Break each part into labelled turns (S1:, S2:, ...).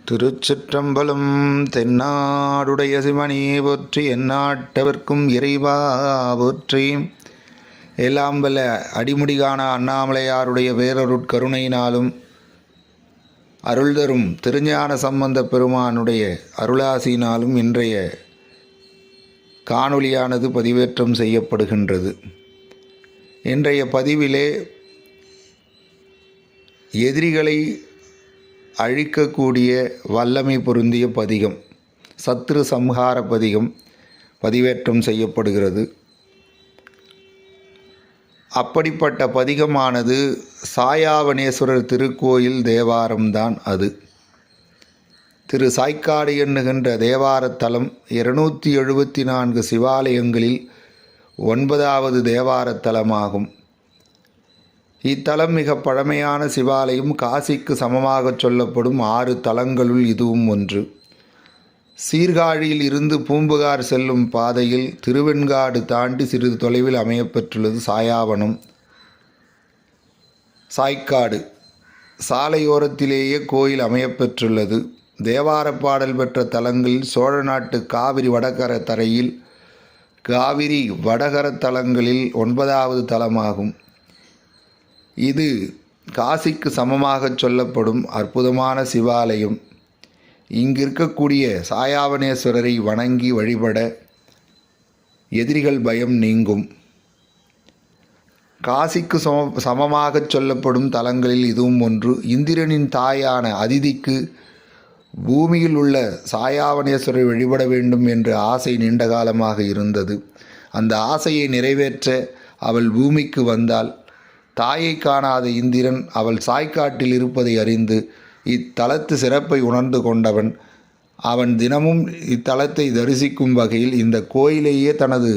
S1: திருச்சிற்றம்பலம். தென்னாடுடைய சிவனே போற்றி, எந்நாட்டவர்க்கும் இறைவா போற்றி. எல்லாம் வல்ல அடிமுடிகான அண்ணாமலையாருடைய வேரருட்கருணையினாலும் அருள் தரும் திருஞான சம்பந்த பெருமானுடைய அருளாசியினாலும் இன்றைய காணொளியானது பதிவேற்றம் செய்யப்படுகின்றது. இன்றைய பதிவிலே எதிரிகளை அழிக்கக்கூடிய வல்லமை பொருந்திய பதிகம், சத்ரு சம்ஹார பதிகம் பதிவேற்றம் செய்யப்படுகிறது. அப்படிப்பட்ட பதிகமானது சாயாவனேஸ்வரர் திருக்கோயில் தேவாரம்தான். அது திரு சாய்க்காடு என்ணுகின்ற தேவாரத்தலம் 274 சிவாலயங்களில் 9வது தேவாரத்தலமாகும். இத்தலம் மிக பழமையான சிவாலயம். காசிக்கு சமமாக சொல்லப்படும் 6 தலங்களுள் இதுவும் ஒன்று. சீர்காழியில் இருந்து பூம்புகார் செல்லும் பாதையில் திருவெண்காடு தாண்டி சிறிது தொலைவில் அமையப்பெற்றுள்ளது சாயாவனம். சாய்க்காடு சாலையோரத்திலேயே கோயில் அமையப்பெற்றுள்ளது. தேவார பாடல் பெற்ற தலங்களில் சோழ நாட்டு காவிரி வடகர தரையில் காவிரி வடகர தலங்களில் 9வது தலமாகும். இது காசிக்கு சமமாக சொல்லப்படும் அற்புதமான சிவாலயம். இங்கிருக்கக்கூடிய சாயாவனேஸ்வரரை வணங்கி வழிபட எதிரிகள் பயம் நீங்கும். காசிக்கு சமமாக சொல்லப்படும் தலங்களில் இதுவும் ஒன்று. இந்திரனின் தாயான அதிதிக்கு பூமியில் உள்ள சாயாவனேஸ்வரரை வழிபட வேண்டும் என்ற ஆசை நீண்ட காலமாக இருந்தது. அந்த ஆசையை நிறைவேற்ற அவள் பூமிக்கு வந்தாள். தாயை காணாத இந்திரன் அவள் சாய்க்காட்டில் இருப்பதை அறிந்து இத்தலத்து சிறப்பை உணர்ந்து கொண்டவன். அவன் தினமும் இத்தலத்தை தரிசிக்கும் வகையில் இந்த கோயிலையே தனது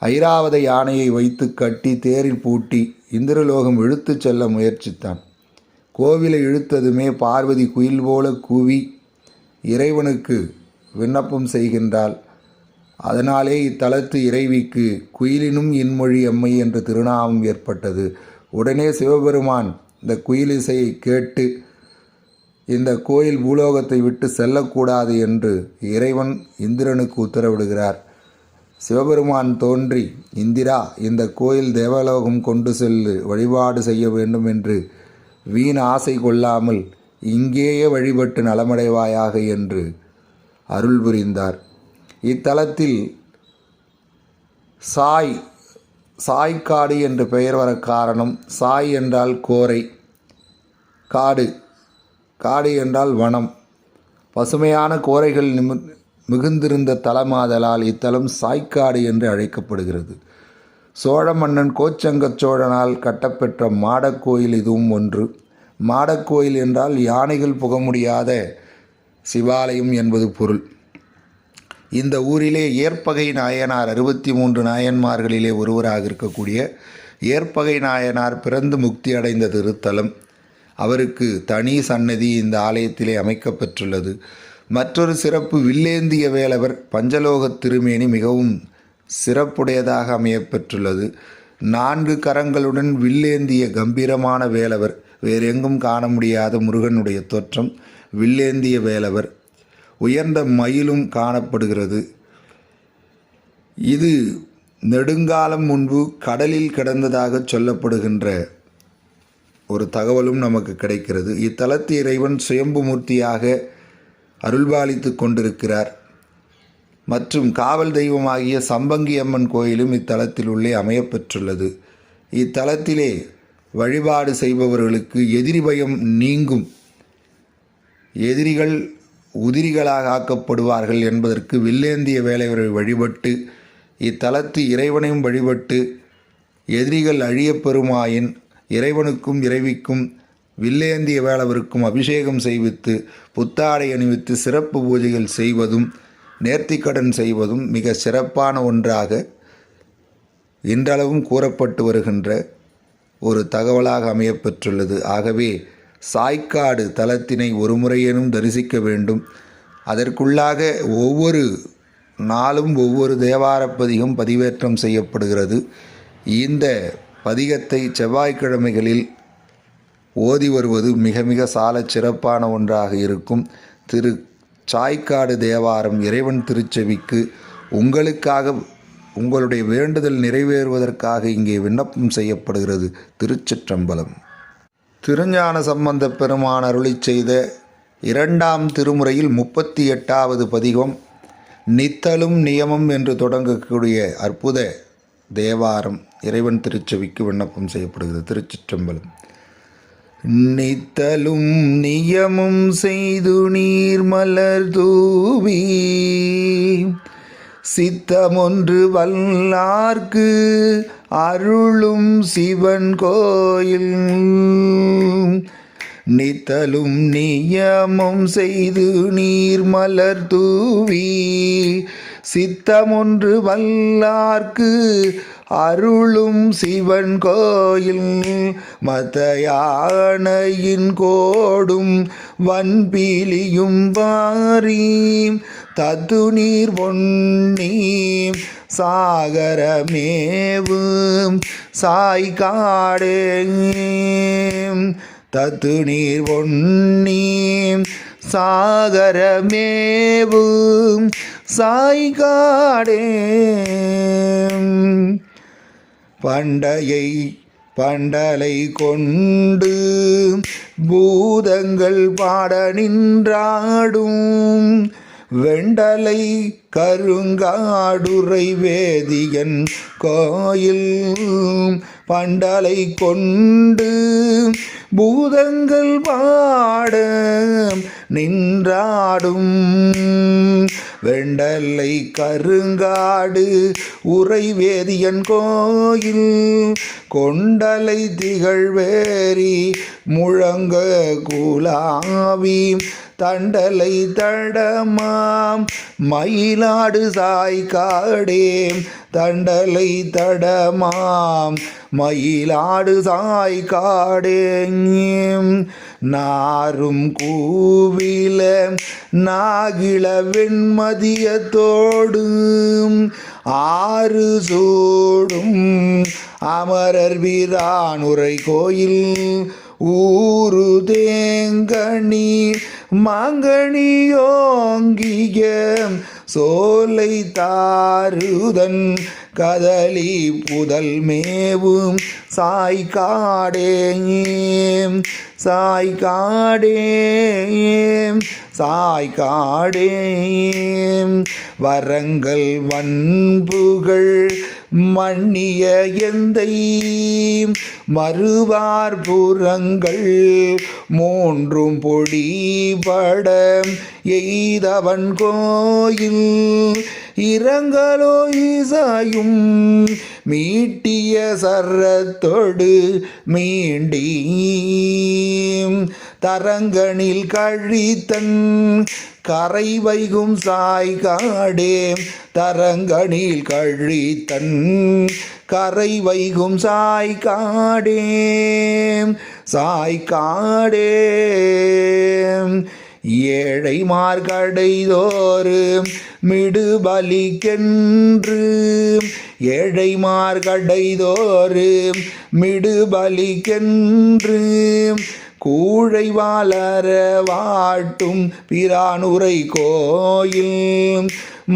S1: ஐராவத யானையை வைத்து கட்டி தேரில் பூட்டி இந்திரலோகம் இழுத்துச் செல்ல முயற்சித்தான். கோவிலை இழுத்ததுமே பார்வதி குயில் போல கூவி இறைவனுக்கு விண்ணப்பம் செய்கின்றாள். அதனாலே இத்தலத்து இறைவிக்கு குயிலினும் இன்மொழி அம்மை என்ற திருநாமம் ஏற்பட்டது. உடனே சிவபெருமான் இந்த குயிலிசையை கேட்டு இந்த கோயில் பூலோகத்தை விட்டு செல்லக்கூடாது என்று இறைவன் இந்திரனுக்கு உத்தரவிடுகிறார். சிவபெருமான் தோன்றி, இந்திரா, இந்த கோயில் தேவலோகம் கொண்டு செல்லு, வழிபாடு செய்ய வேண்டும் என்று வீண் ஆசை கொள்ளாமல் இங்கேயே வழிபட்டு நலமடைவாயாக என்று அருள் புரிந்தார். இத்தலத்தில் சாய்க்காடு என்று பெயர் வர காரணம், சாய் என்றால் கோரை, காடு என்றால் வனம். பசுமையான கோரைகள் மிகுந்திருந்த தலமாதலால் இத்தலம் சாய்க்காடு என்று அழைக்கப்படுகிறது. சோழ மன்னன் கோச்சங்கச் சோழனால் கட்டப்பெற்ற மாடக்கோயில் இதுவும் ஒன்று. மாடக்கோயில் என்றால் யானைகள் புக முடியாத சிவாலயம் என்பது பொருள். இந்த ஊரிலே ஏற்பகை நாயனார் 63 நாயன்மார்களிலே ஒருவராக இருக்கக்கூடிய ஏற்பகை நாயனார் பிறந்து முக்தி அடைந்த திருத்தலம். அவருக்கு தனி சன்னதி இந்த ஆலயத்திலே அமைக்கப்பெற்றுள்ளது. மற்றொரு சிறப்பு, வில்லேந்திய வேலவர் பஞ்சலோக திருமேனி மிகவும் சிறப்புடையதாக அமையப்பெற்றுள்ளது. 4 கரங்களுடன் வில்லேந்திய கம்பீரமான வேலவர். வேறெங்கும் காண முடியாத முருகனுடைய தோற்றம் வில்லேந்திய வேலவர். உயர்ந்த மயிலும் காணப்படுகிறது. இது நெடுங்காலம் முன்பு கடலில் கிடந்ததாக சொல்லப்படுகின்ற ஒரு தகவலும் நமக்கு கிடைக்கிறது. இத்தலத்து இறைவன் சுயம்பு மூர்த்தியாக அருள்பாலித்து கொண்டிருக்கிறார். மற்றும் காவல் தெய்வமாகிய சம்பங்கி அம்மன் கோயிலும் இத்தலத்தில் உள்ளே அமையப்பெற்றுள்ளது. இத்தலத்திலே வழிபாடு செய்பவர்களுக்கு எதிரி பயம் நீங்கும். எதிரிகள் உதிரிகளாக ஆக்கப்படுவார்கள் என்பதற்கு வில்லேந்திய வேலைவரை வழிபட்டு இத்தலத்து இறைவனையும் வழிபட்டு எதிரிகள் அழியப்பெறுமாயின் இறைவனுக்கும் இறைவிக்கும் வில்லேந்திய வேலவருக்கும் அபிஷேகம் செய்வித்து புத்தாடை அணிவித்து சிறப்பு பூஜைகள் செய்வதும் நேர்த்திக்கடன் செய்வதும் மிக சிறப்பான ஒன்றாக இன்றளவும் கூறப்பட்டு வருகின்ற ஒரு தகவலாக அமையப்பெற்றுள்ளது. ஆகவே சாய்க்காடு தலத்தினை ஒரு முறையேனும் தரிசிக்க வேண்டும். அதற்குள்ளாக ஒவ்வொரு நாளும் ஒவ்வொரு தேவார பதிகம் பதிவேற்றம் செய்யப்படுகிறது. இந்த பதிகத்தை செவ்வாய்க்கிழமைகளில் ஓதி வருவது மிக மிக சாலச் சிறப்பான ஒன்றாக இருக்கும். திரு சாய்க்காடு தேவாரம் இறைவன் திருச்செவிக்கு உங்களுக்காக உங்களுடைய வேண்டுதல் நிறைவேறுவதற்காக இங்கே விண்ணப்பம் செய்யப்படுகிறது. திருச்சிற்றம்பலம். திருஞான சம்பந்தப் பெருமான் அருளிச் செய்த 2ஆம் திருமுறையில் 38வது பதிகம் நித்தலும் நியமம் என்று தொடங்கக்கூடிய அற்புத தேவாரம் இறைவன் திருச்செவிக்கு விண்ணப்பம் செய்யப்படுகிறது. திருச்சிற்றம்பலம். நித்தலும் நியமும் செய்து நீர்மலர் தூவி சித்தமொன்று வல்லார்க்கு அருளும் சிவன் கோயில். நித்தலும் நியமும் செய்து நீர்மலர் தூவி சித்தமொன்று வல்லார்க்கு அருளும் சிவன் கோயில். மதயானையின் கோடும் வன்பிலியும் வாரி தத்து நீர் பொன்னி சாகரமேவு சாய்காடே. தத்து நீர் பொன்னி சாகரமேவு சாய்காடே. பண்டலை கொண்டு பூதங்கள் பாட நின்றாடும் வெண்டலை கருங்காடுறை வேதியன் கோயில். பண்டலை கொண்டு பூதங்கள் பாட நின்றாடும் வெண்டலை கருங்காடு உறை வேதியன் கோயில். கொண்டலை திகழ்வேரி முழங்க குலாவி தண்டலை தடமாம் மயிலாடு சாய்காடே. தண்டலை தடமாம் மயிலாடு சாய்காடே. நாரும் கூவில நாகிள வெண்மதியத்தோடு ஆறு சூடும் அமரர் வீரான் உரை கோயில். ஊரு தேங்கனி மாங்கனியோங்கிய சோலை தாருதன் கதலி புதல் மேவும் சாய்காடே. சாய்காடே சாய்காடே. வரங்கள் வன்புகள் மன்னிய எந்தை மறுவார் புறங்கள் மூன்றும் பொடிபட எய்தவன் கோயில். இரங்கலோ இசாயும் மீட்டிய சரத்தொடு மீண்டி தரங்கனில் கழித்தன் கரை வைகும் சாய்காடே. தரங்கனில் கழித்தன் கரை வைகும் சாய்காடே. சாய்காடே. ஏழை மார்கடைதோறு மிடுபலிக்கென்று ஏழை மார்கடைதோறு மிடுபலிக்கென்று கூழை வாளர வாட்டும் பிரானுரை கோயில்.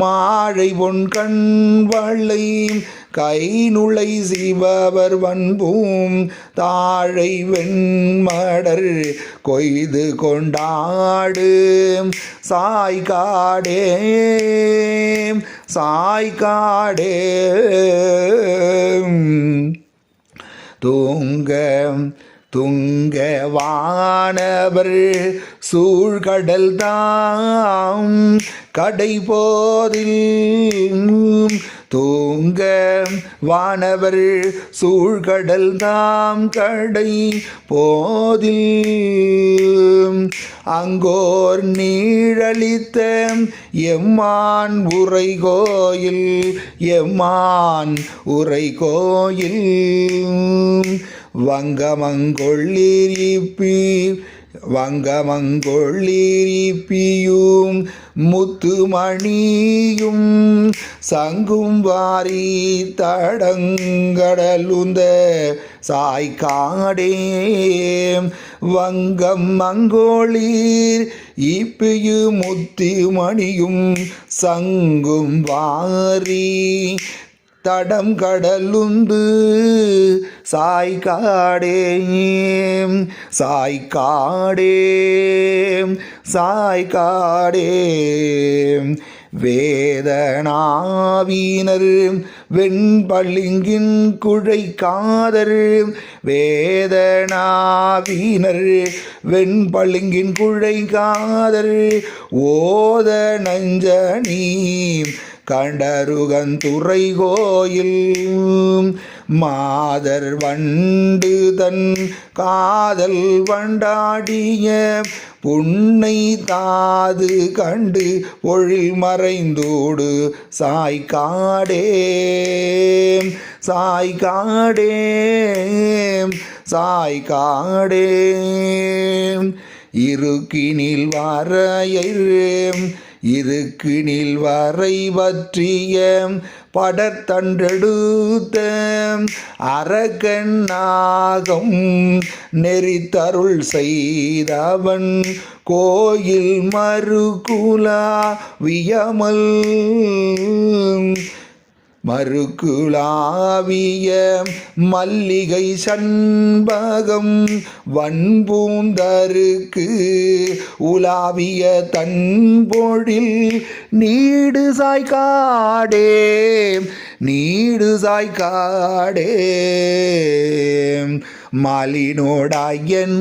S1: மாழை பொன் கண் வளை கை நுழை சிவவர் வன்பூம் தாழை வெண்மடர் கொய்து கொண்டாடு சாய்காடே. சாய்காடே. துங்க வானவர் சூழ்கடல் தாம் கடை போதில். தூங்க வானவர் சூழ்கடல் தாம் கடை போதில். அங்கோர் நீழலித்த எம்மான் உரை கோயில். எம்மான் உரை கோயில். வங்கமங்கொள்ளிரிப்பி வங்கமங்கொள்ளிரிப்பியும் முத்துமணியும் சங்கும் வாரி தடங்கடலுந்த சாய்க்காடே வங்கம் மங்கோளீர் இப்பியும் முத்துமணியும் சங்கும் வாரி தடம் கடலுந்து சாய்க்காடே சாய்க்காடே சாய்க்காடே வேதனாவீனர் வெண்பளிங்கின் குழை காதர் வேதனாவீனர் வெண்பளிங்கின் குழை காதர் ஓத நஞ்சனி கண்டருகந்துறை கோயில் மாதர் வண்டு தன் காதல் வண்டாடிய புன்னை தாது கண்டு பொழில் மறைந்தோடு சாய்க்காடே சாய்க்காடே சாய்க்காடே இருக்கினில் வரையர் இருக்குனில் வரை பற்றிய படத்தண்டெடுத்த அரக்கநாகம் நெறித்தருள் செய்தவன் கோயில் மறுகுலா வியமல் மறுக்குலாவிய மல்லிகை சண்பகம் வன்பூந்தருக்கு உலாவிய தன்பொழில் நீடு சாய்க்காடே நீடு சாய்க்காடே மாலினோடாயன்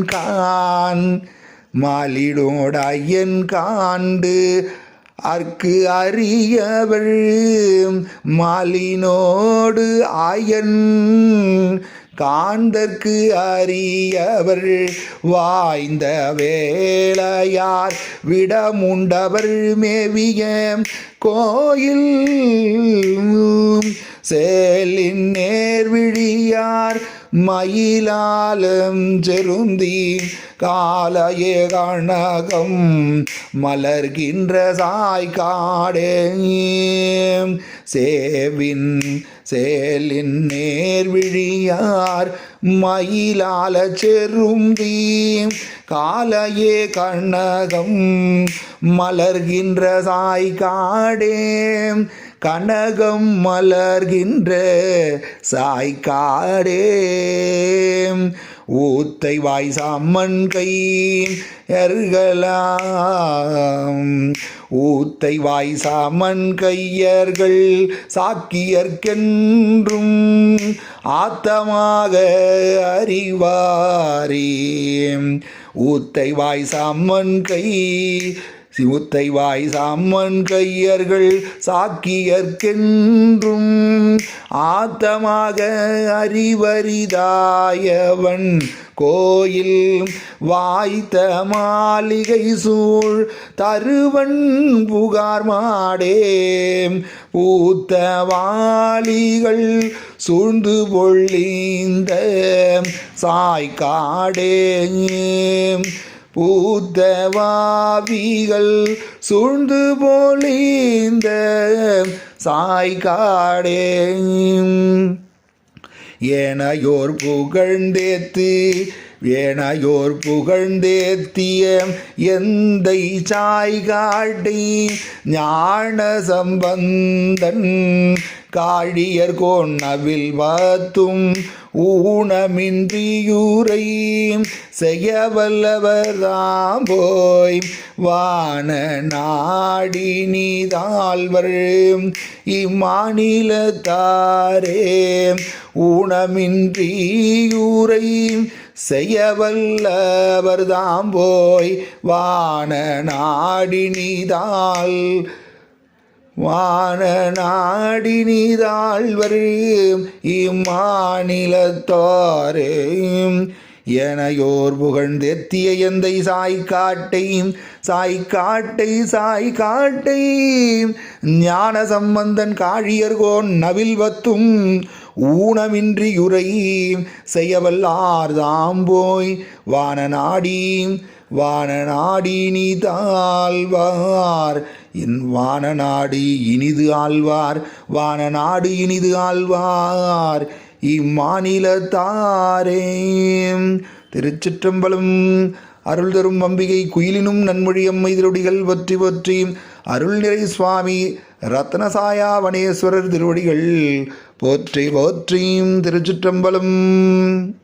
S1: காண்டு அற்கு அறியவள் மாலினோடு ஆயன் காண்தற்கு அறியவர் வாய்ந்த வேளையார் விடமுண்டவர் மேவிய கோயில் சேலின் நேர்விழியார் மயிலாலம் செருந்தி காலையே கணகம் மலர்கின்ற சாய்க்காடே சேலின் நேர்விழியார் மயிலால செருந்தி காலையே கணகம் மலர்கின்ற சாய்க்காடே கனகம் மலர்கின்ற சாய்க்காடே ஊத்தை வாய் சாமன் கையர்களாம் ஊத்தை வாய் சாமன் கையர்கள் சாக்கியர்க்கென்றும் ஆத்தமாக அறிவாரே ஊத்தை வாய் சாமன் ஊத்தை வாய் சாமன் கையர்கள் சாக்கியர்க்கென்றும் ஆத்தமாக அறிவரிதாயவன் கோயில் வாய்த்த மாளிகை சூழ் தருவன் புகார் மாடே பூத்த வாளிகள் சூழ்ந்து பொழிந்த சாய்க்காடே பூத்தவாவிகள் சூழ்ந்து பொழிந்த சாய்க்காடே ஏனையோர் புகழ்ந்தேத்திய எந்தை சாய்காட்டி ஞான சம்பந்தன் காழியர் கோணவில் வாத்தும் ஊனமின்றியூரை செய்ய வல்லவர்தாம் போய் வான நாடி நீதாழ்வர் இம்மாநிலத்தாரே ஊனமின்றியூரை செய்ய வல்லவர்தாம் போய் வான நாடி நீதாழ்வர் இம்மாநிலத்தாரே எனையோர் புகழ்ந்தெத்திய எந்தை சாய்க்காட்டை ஞான சம்பந்தன் காழியர்கோன் நவில் வத்தும் ஊனமின்றியுரை செய்யவல்லார் தாம்போய் வான நாடி வானநாடி இனிதாழ்வார் என் வானநாடு இனிது ஆழ்வார் வானநாடு இனிது ஆழ்வார் இம்மாநிலத்தாரே. திருச்சிற்றம்பலம். அருள் தரும் அம்பிகை குயிலினும் நன்மொழி அம்மைதிருடிகள் ஒற்றி ஒற்றி அருள் நிறை சுவாமி ரத்னசாயா வனேஸ்வரர் திருவடிகள் போற்றி போற்றியும். திருச்சிற்றம்பலம்.